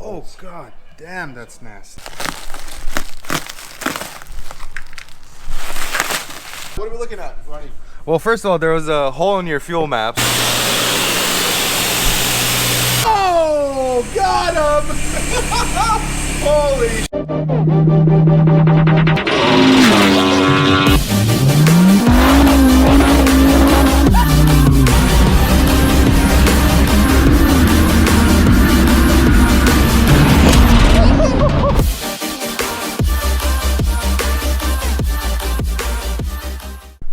bolts. Oh god damn, that's nasty. What are we looking at, Ronnie? Well, first of all, there was a hole in your fuel maps. Oh, got him! Holy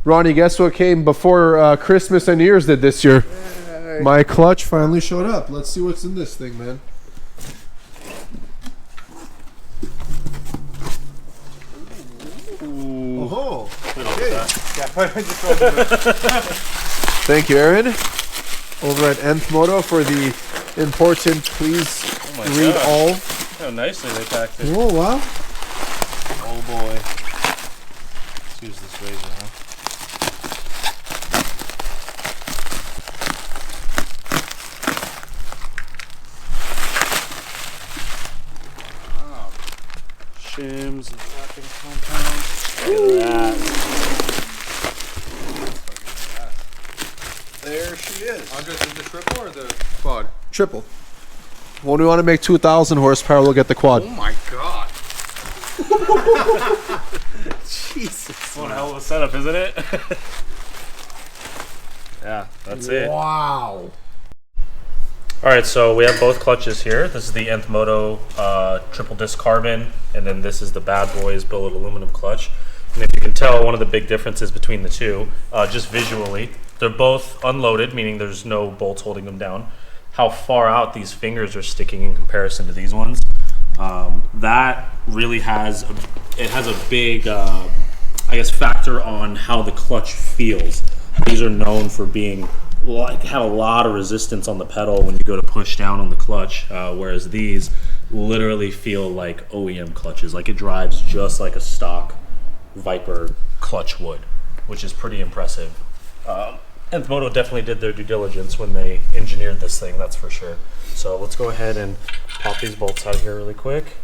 Ronnie, guess what came before Christmas and New Year's did this year? Yay. My clutch finally showed up. Let's see what's in this thing, man. Ooh. Oh, okay. Thank you, Aaron, over at Nth Moto for the important please read gosh. all. How nicely they packed it. Oh, wow. Oh boy. Let's use this razor, huh? Shims and wrapping compounds. Look at that. There she is. Andres, is the triple or the quad? Triple. When we want to make 2,000 horsepower, we'll get the quad. Oh my god. Jesus. What a hell of a setup, isn't it? Yeah, that's it. Wow. Alright, so we have both clutches here. This is the Nth Moto triple disc carbon, and then this is the Bad Boys billet aluminum clutch. And if you can tell, one of the big differences between the two, just visually, they're both unloaded, meaning there's no bolts holding them down. How far out these fingers are sticking in comparison to these ones, that really has a big, I guess, factor on how the clutch feels. These are known for being have a lot of resistance on the pedal when you go to push down on the clutch, whereas these literally feel like OEM clutches. Like it drives just like a stock VIPER clutch would, which is pretty impressive. Nth Moto definitely did their due diligence when they engineered this thing, that's for sure. So let's go ahead and pop these bolts out here really quick.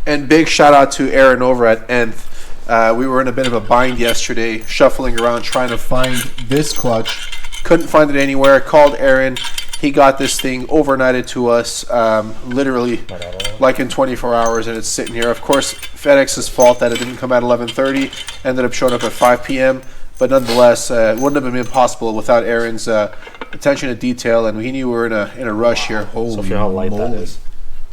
And big shout out to Aaron over at Nth. We were in a bit of a bind yesterday, shuffling around trying to find this clutch. Couldn't find it anywhere. Called Aaron. He got this thing overnighted to us, literally like in 24 hours, and it's sitting here. Of course, FedEx's fault that it didn't come at 11:30. Ended up showing up at 5 p.m. But nonetheless, it wouldn't have been possible without Aaron's attention to detail, and we knew we were in a rush here. Holy So feel how light that moly. is.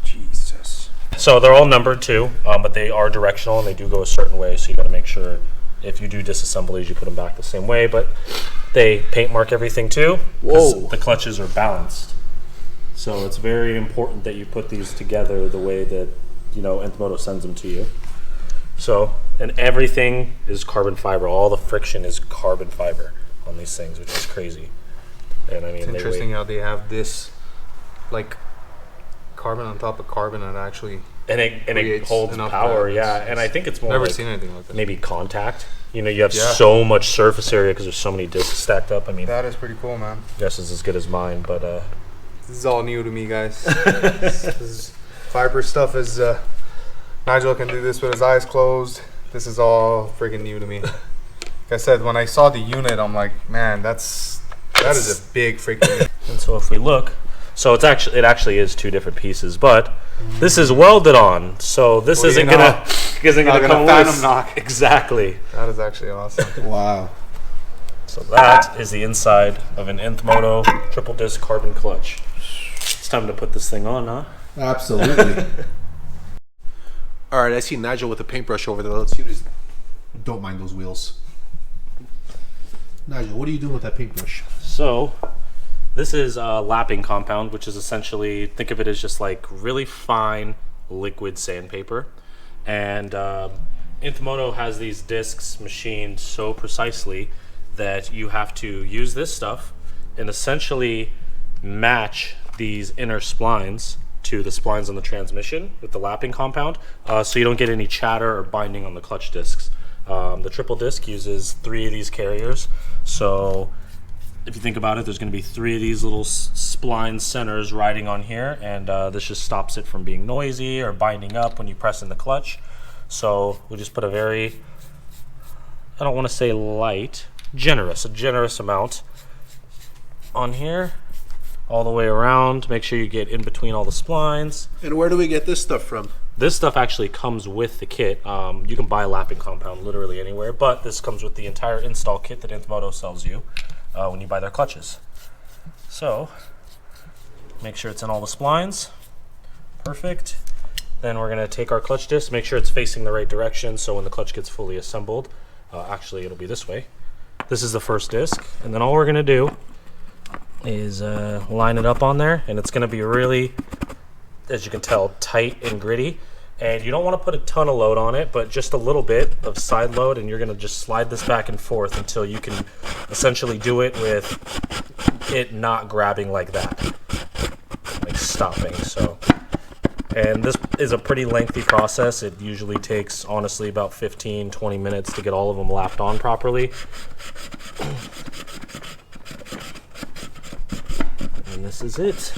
Jesus. So they're all numbered too, but they are directional and they do go a certain way. So you got to make sure if you do disassemblies, you put them back the same way. But they paint mark everything too, because the clutches are balanced. So it's very important that you put these together the way that Nth Moto sends them to you. So, and everything is carbon fiber. All the friction is carbon fiber on these things, which is crazy. And I mean, It's interesting how they have this, like, carbon on top of carbon, and actually it holds power. Yeah, and I think it's more never like seen anything like that. maybe contact. You have so much surface area because there's so many discs stacked up. I mean, That is pretty cool, man. guess it's as good as mine, but This is all new to me, guys. This is Viper stuff is Nigel can do this with his eyes closed. This is all freaking new to me. Like I said, when I saw the unit, I'm like, man, that is a big freaking. and so if we look, so it actually is two different pieces, but this is welded on, so this isn't gonna come phantom loose. knock. Exactly. That is actually awesome. Wow. So that is the inside of an Nth Moto triple disc carbon clutch. It's time to put this thing on, huh? Absolutely. All right, I see Nigel with a paintbrush over there. Let's see what he's... Don't mind those wheels. Nigel, what are you doing with that paintbrush? So this is a lapping compound, which is essentially, think of it as just like really fine liquid sandpaper. And Nth Moto has these discs machined so precisely that you have to use this stuff and essentially match these inner splines to the splines on the transmission with the lapping compound, so you don't get any chatter or binding on the clutch discs. The triple disc uses 3 of these carriers, so if you think about it, there's going to be 3 of these little spline centers riding on here, and this just stops it from being noisy or binding up when you press in the clutch. So we just put a very, I don't want to say light, a generous amount on here, all the way around. Make sure you get in between all the splines. And where do we get this stuff from? This stuff actually comes with the kit. You can buy a lapping compound literally anywhere, but this comes with the entire install kit that Nth sells you when you buy their clutches. So make sure it's in all the splines. Perfect. Then we're going to take our clutch disc, make sure it's facing the right direction, so when the clutch gets fully assembled, actually it'll be this way. This is the first disc, and then all we're going to do is line it up on there, and it's going to be really, as you can tell, tight and gritty. And you don't want to put a ton of load on it, but just a little bit of side load, and you're going to just slide this back and forth until you can essentially do it with it not grabbing like that, like stopping. So, and this is a pretty lengthy process. It usually takes, honestly, about 15-20 minutes to get all of them lapped on properly. And this is it.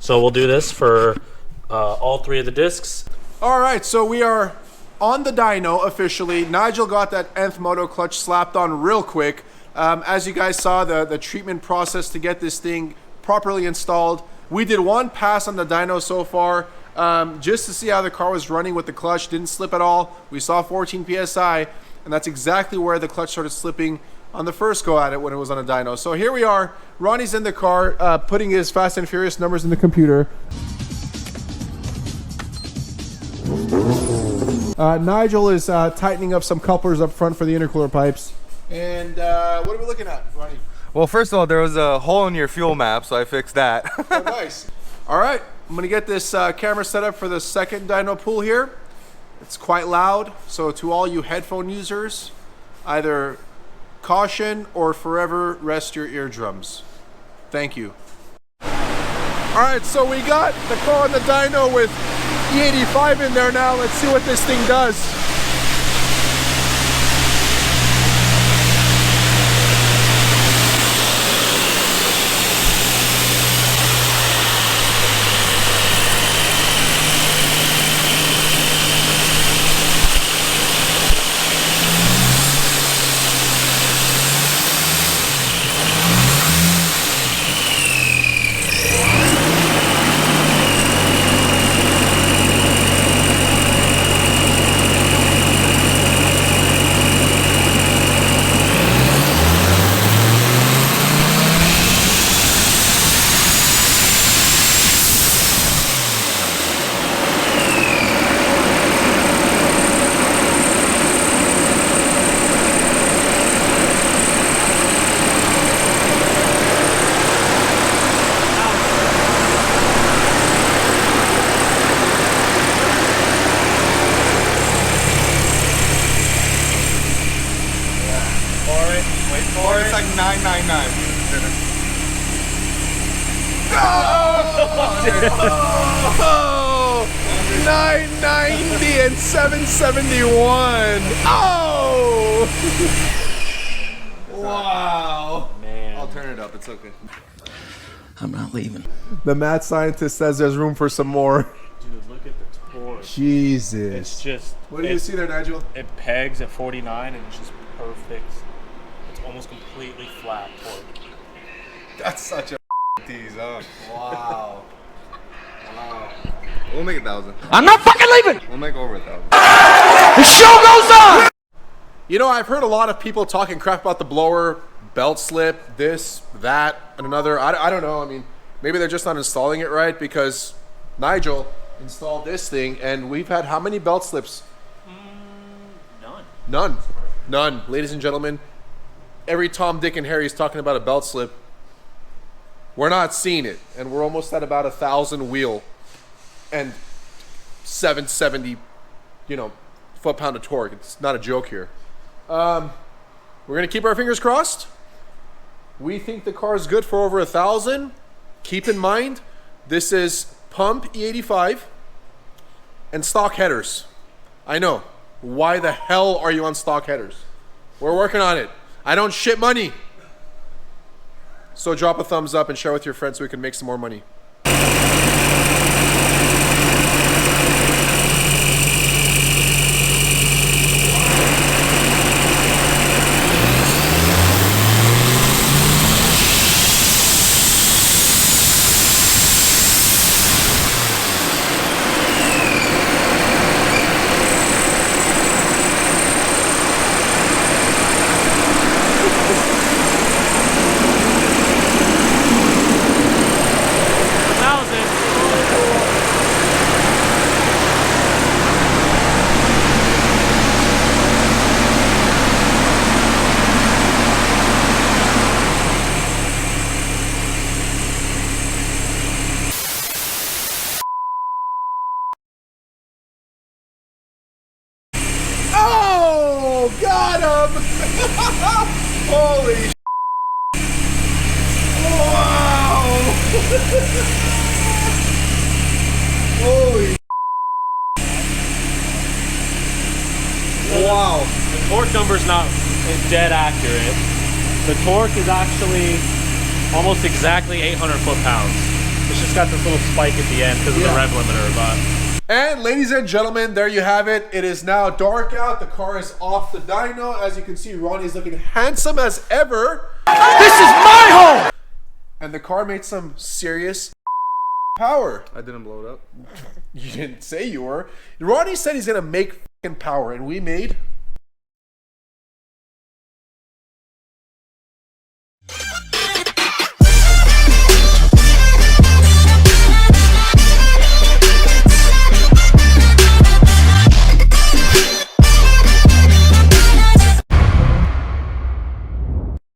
So we'll do this for all 3 of the discs. All right, so we are on the dyno officially. Nigel got that Nth Moto clutch slapped on real quick. As you guys saw, the treatment process to get this thing properly installed. We did 1 pass on the dyno so far, just to see how the car was running with the clutch. Didn't slip at all. We saw 14 PSI, and that's exactly where the clutch started slipping on the first go at it when it was on a dyno. So here we are. Ronnie's in the car, putting his Fast and Furious numbers in the computer. Nigel is tightening up some couplers up front for the intercooler pipes. And what are we looking at, Ronnie? Well, first of all, there was a hole in your fuel map, so I fixed that. Oh, nice. All right, I'm gonna get this camera set up for the second dyno pool here. It's quite loud, so to all you headphone users, either caution or forever rest your eardrums. Thank you. All right, so we got the car on the dyno with E85 in there now. Let's see what this thing does. Or it's like 999. Oh, 990 and 771. Oh! Wow. Man. I'll turn it up, it's okay. I'm not leaving. The mad scientist says there's room for some more. Dude, look at the torque. Jesus. It's just... What do you see there, Nigel? It pegs at 49 and it's just perfect. It's almost completely flat torque. That's such a tease, huh? Wow. Wow. We'll make 1,000. I'm not fucking leaving! We'll make over 1,000. The show goes on! You know, I've heard a lot of people talking crap about the blower, belt slip, this, that, and another. I don't know. I mean, maybe they're just not installing it right, because Nigel installed this thing, and we've had how many belt slips? None. None. None. Ladies and gentlemen, every Tom, Dick, and Harry is talking about a belt slip. We're not seeing it, and we're almost at about 1,000 wheel and 770, foot-pound of torque. It's not a joke here. We're gonna keep our fingers crossed. We think the car is good for over 1,000. Keep in mind, this is pump E85 and stock headers. I know. Why the hell are you on stock headers? We're working on it. I don't shit money. So drop a thumbs up and share with your friends so we can make some more money. Oh, got him! Holy sh! Wow! Holy wow! The torque number's not dead accurate. The torque is actually almost exactly 800 foot-pounds. It's just got this little spike at the end because of the rev limiter, but. And ladies and gentlemen, there you have it. It is now dark out. The car is off the dyno. As you can see, Ronnie's looking handsome as ever. This is my home! And the car made some serious power. I didn't blow it up. You didn't say you were. Ronnie said he's going to make fucking power, and we made